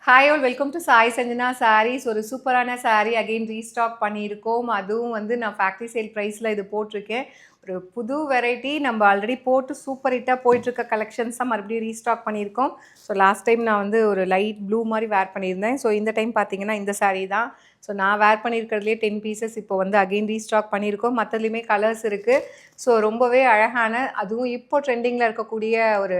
Hi all welcome to Sai Sanjana saris. ஒரு சூப்பரான sari again restock பண்ணியிருக்கோம். அதுவும் வந்து நான் ஃபேக்ட்ரி சேல் ப்ரைஸில் இது போட்டிருக்கேன். ஒரு புது வெரைட்டி நம்ம ஆல்ரெடி போட்டு சூப்பர் ஹிட்டாக போயிட்டுருக்க கலெக்ஷன்ஸ் தான் மறுபடியும் ரீஸ்டாக் பண்ணியிருக்கோம். ஸோ லாஸ்ட் டைம் நான் வந்து ஒரு லைட் ப்ளூ மாதிரி வேர் பண்ணியிருந்தேன். ஸோ இந்த டைம் பார்த்தீங்கன்னா இந்த சாரீ தான். ஸோ நான் வேர் பண்ணியிருக்கிறதுலே 10 பீசஸ் இப்போ வந்து அகெயின் ரீஸ்டாக் பண்ணியிருக்கோம். மற்றதுலேயுமே கலர்ஸ் இருக்குது. ஸோ ரொம்பவே அழகான, அதுவும் இப்போ ட்ரெண்டிங்கில் இருக்கக்கூடிய ஒரு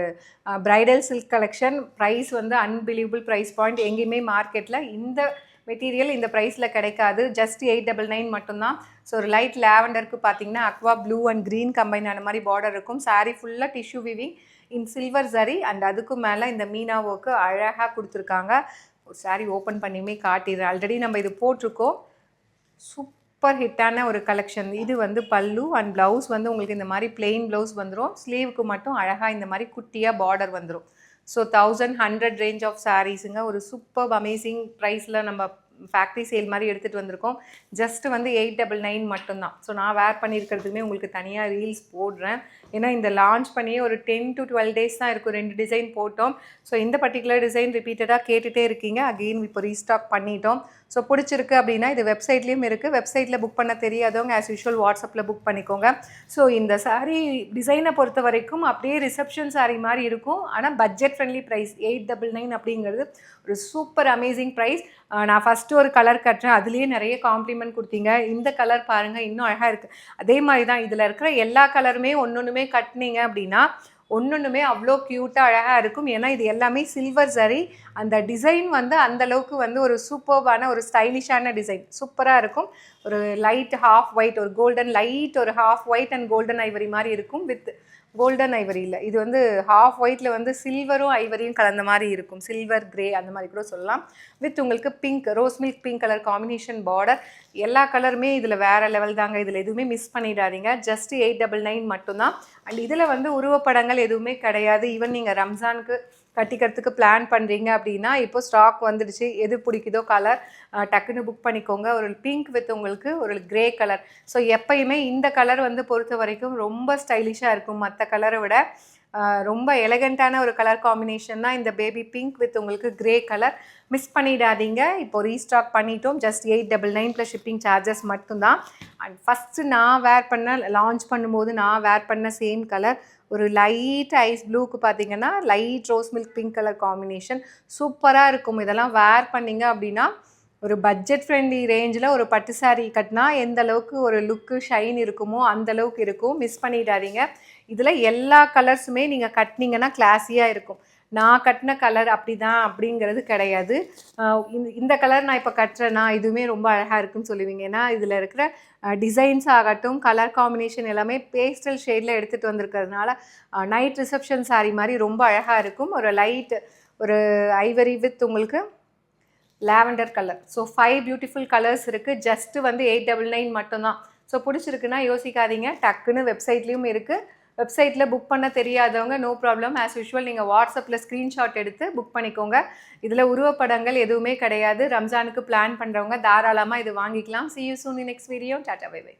பிரைடல் சில்க் கலெக்ஷன். ப்ரைஸ் வந்து அன்பிலீவபிள் ப்ரைஸ் பாயிண்ட். எங்கேயுமே மார்க்கெட்டில் இந்த மெட்டீரியல் இந்த ப்ரைஸில் கிடைக்காது. ஜஸ்ட் 899 மட்டும்தான். ஸோ ஒரு லைட் லேவண்டருக்கு பார்த்தீங்கன்னா Aqua blue and green combine ஆன மாதிரி பார்டர் இருக்கும். சாரீ ஃபுல்லாக டிஷ்யூ விவிங் இன் சில்வர் சரி அண்ட் அதுக்கு மேலே இந்த மீனா ஒர்க்கு அழகாக கொடுத்துருக்காங்க. ஒரு சாரீ ஓப்பன் பண்ணியுமே காட்டிடுறேன். ஆல்ரெடி நம்ம இது போட்டிருக்கோம். சூப்பர் ஹிட்டான ஒரு கலெக்ஷன். இது வந்து பல்லு அண்ட் ப்ளவுஸ் வந்து உங்களுக்கு இந்த மாதிரி பிளெயின் ப்ளவுஸ் வந்துடும். ஸ்லீவுக்கு மட்டும் அழகாக இந்த மாதிரி குட்டியாக பார்டர் வந்துடும். ஸோ 1100 ரேஞ்ச் ஆஃப் சாரீஸுங்க. ஒரு சூப்பர் அமேசிங் ப்ரைஸில் நம்ம ஃபேக்ட்ரி சேல் மாதிரி எடுத்துகிட்டு வந்திருக்கோம். ஜஸ்ட் வந்து 899 மட்டும்தான். ஸோ நான் வேர் பண்ணியிருக்கிறதுக்குமே உங்களுக்கு தனியாக ரீல்ஸ் போடுறேன். ஏன்னா இந்த லான்ச் பண்ணியே ஒரு 10 to 12 டேஸ் தான் இருக்கும். 2 டிசைன் போட்டோம். ஸோ இந்த பர்டிகுலர் டிசைன் ரிப்பீட்டடாக கேட்டுகிட்டே இருக்கீங்க. அகெயின் இப்போ ரீஸ்டாக் பண்ணிட்டோம். ஸோ பிடிச்சிருக்கு அப்படின்னா இது வெப்சைட்லேயும் இருக்குது. வெப்சைட்டில் புக் பண்ண தெரியாதவங்க ஆஸ் யூஷுவல் வாட்ஸ்அப்பில் புக் பண்ணிக்கோங்க. ஸோ இந்த சாரீ டிசைனை பொறுத்த வரைக்கும் அப்படியே ரிசப்ஷன் சாரீ மாதிரி இருக்கும். ஆனால் பட்ஜெட் ஃப்ரெண்ட்லி ப்ரைஸ் 899 அப்படிங்கிறது ஒரு சூப்பர் அமேசிங் ப்ரைஸ். நான் ஃபஸ்ட்டு ஒரு கலர் கட்டுறேன், அதுலேயே நிறைய காம்ப்ளிமெண்ட் கொடுத்தீங்க. இந்த கலர் பாருங்கள், இன்னும் அழகாக இருக்குது. அதே மாதிரி தான் இதில் இருக்கிற எல்லா கலருமே ஒன்றுமே கட்டினீங்க அப்படின்னா ஒன்றுமே அவ்வளோ க்யூட்டாக அழகாக இருக்கும். ஏன்னா இது எல்லாமே சில்வர் சரி. அந்த டிசைன் வந்து அந்தளவுக்கு வந்து ஒரு சூப்பர்பான ஒரு ஸ்டைலிஷான டிசைன் சூப்பராக இருக்கும். ஒரு லைட் ஹாஃப் ஒயிட், ஒரு கோல்டன் லைட், ஒரு half white and golden Ivory மாதிரி இருக்கும். வித் கோல்டன் ஐவரி இல்லை, இது வந்து ஹாஃப் ஒயிட்டில் வந்து சில்வரும் ஐவரியும் கலந்த மாதிரி இருக்கும். சில்வர் கிரே அந்த மாதிரி கூட சொல்லலாம். வித் உங்களுக்கு pink, rose milk pink colour combination border. எல்லா கலருமே இதில் வேறு லெவல் தாங்க. இதில் எதுவுமே மிஸ் பண்ணிடாதீங்க. ஜஸ்ட் 899 மட்டும்தான். அண்ட் இதில் வந்து உருவப்படங்கள் எதுவுமே கிடையாது. ஈவன் நீங்கள் ரம்ஜானுக்கு கட்டிக்கிறதுக்கு பிளான் பண்ணுறீங்க அப்படின்னா இப்போ ஸ்டாக் வந்துடுச்சு. எது பிடிக்குதோ கலர் டக்குன்னு புக் பண்ணிக்கோங்க. ஒரு பிங்க் வித் உங்களுக்கு ஒரு கிரே கலர். ஸோ எப்பயுமே இந்த கலர் வந்து பொறுத்த வரைக்கும் ரொம்ப ஸ்டைலிஷாக இருக்கும். மற்ற கலரை விட ரொம்ப எலகண்ட்டான ஒரு கலர் காம்பினேஷன் தான் இந்த பேபி பிங்க் வித் உங்களுக்கு கிரே கலர். மிஸ் பண்ணிடாதீங்க. இப்போ ரீஸ்டாக் பண்ணிட்டோம். ஜஸ்ட் 899 ப்ளஸ் ஷிப்பிங் சார்ஜஸ் மட்டும்தான். அண்ட் ஃபஸ்ட்டு நான் வேர் பண்ண லான்ச் பண்ணும்போது நான் வேர் பண்ண சேம் கலர் ஒரு லைட் ஐஸ் ப்ளூக்கு பார்த்தீங்கன்னா light rose milk pink colour combination சூப்பராக இருக்கும். இதெல்லாம் வேர் பண்ணிங்க அப்படின்னா ஒரு பட்ஜெட் ஃப்ரெண்ட்லி ரேஞ்சில் ஒரு பட்டு சாரீ கட்டினா எந்த அளவுக்கு ஒரு லுக்கு ஷைன் இருக்குமோ அந்த அளவுக்கு இருக்கும். மிஸ் பண்ணிடாதீங்க. இதில் எல்லா கலர்ஸுமே நீங்கள் கட்டினீங்கன்னா கிளாஸியாக இருக்கும். நான் கட்டின கலர் அப்படி தான் அப்படிங்கிறது கிடையாது. இந்த கலர் நான் இப்போ கட்டுறேன்னா இதுவுமே ரொம்ப அழகாக இருக்குன்னு சொல்லுவீங்க. ஏன்னா இதில் இருக்கிற டிசைன்ஸ் ஆகட்டும், கலர் காம்பினேஷன் எல்லாமே பேஸ்டல் ஷேடில் எடுத்துகிட்டு வந்திருக்கிறதுனால நைட் ரிசப்ஷன் சாரீ மாதிரி ரொம்ப அழகாக இருக்கும். ஒரு லைட் ஒரு ஐவரி வித் உங்களுக்கு lavender colour. So 5 beautiful colours இருக்குது. ஜஸ்ட்டு வந்து 899 மட்டும்தான். ஸோ பிடிச்சிருக்குன்னா யோசிக்காதீங்க. டக்குன்னு வெப்சைட்லேயும் இருக்குது. வெப்சைட்டில் புக் பண்ண தெரியாதவங்க நோ ப்ராப்ளம். ஆஸ் யூஷுவல் நீங்கள் வாட்ஸ்அப்பில் ஸ்க்ரீன்ஷாட் எடுத்து புக் பண்ணிக்கோங்க. இதில் உருவப்படங்கள் எதுவுமே கிடையாது. ரம்ஜானுக்கு பிளான் பண்ணுறவங்க தாராளமாக இது வாங்கிக்கலாம். See you soon in next video. Tata bye by.